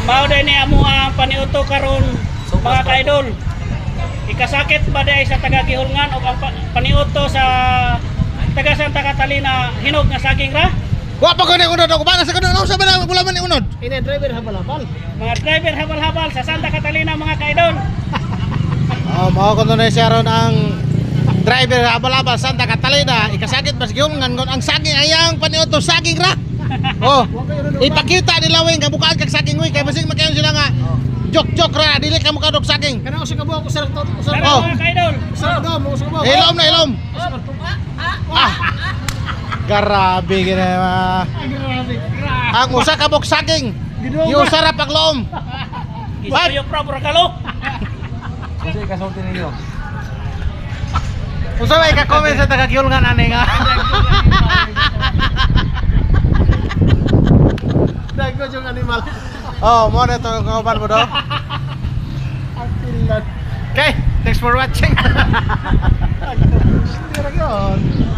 Mao din ni amo ang paniuto karon mga ka-idol. Ikasakit ba day sa taga Gihulngan o ang paniuto sa taga Santa Catalina hinog nga saging ra? Wa pa ko ni unod ako ba sa kuno sa bala wala man ni unod. Ini driver habal-habal. Mga driver habal-habal sa Santa Catalina mga ka-idol. Oh, mao ko na siya ron ang driver habal-habal Santa Catalina. Ikasakit mas Gihulngan ngon ang saging ayang paniuto saging ra. Oh, ipakita nila wing kabukaan kag saging wi kay basig makayon sila nga. Jok ra dili ka mukadok saging. Kana usa ka buok usa ka usa Tara Oh. mga ka-idol. usa ka buok. Ilom na ilom. Ah. Grabe gina. Ang usa ka bok saging. Yung sarap ang loom. Gisuyo proper kalo. Kasi kasulti ninyo. Unsa may ka-comment sa taga Gihulngan ani nga? Dago yung animal. Oh, mo na to kauban mo do. Okay, thanks for watching. Tira yun.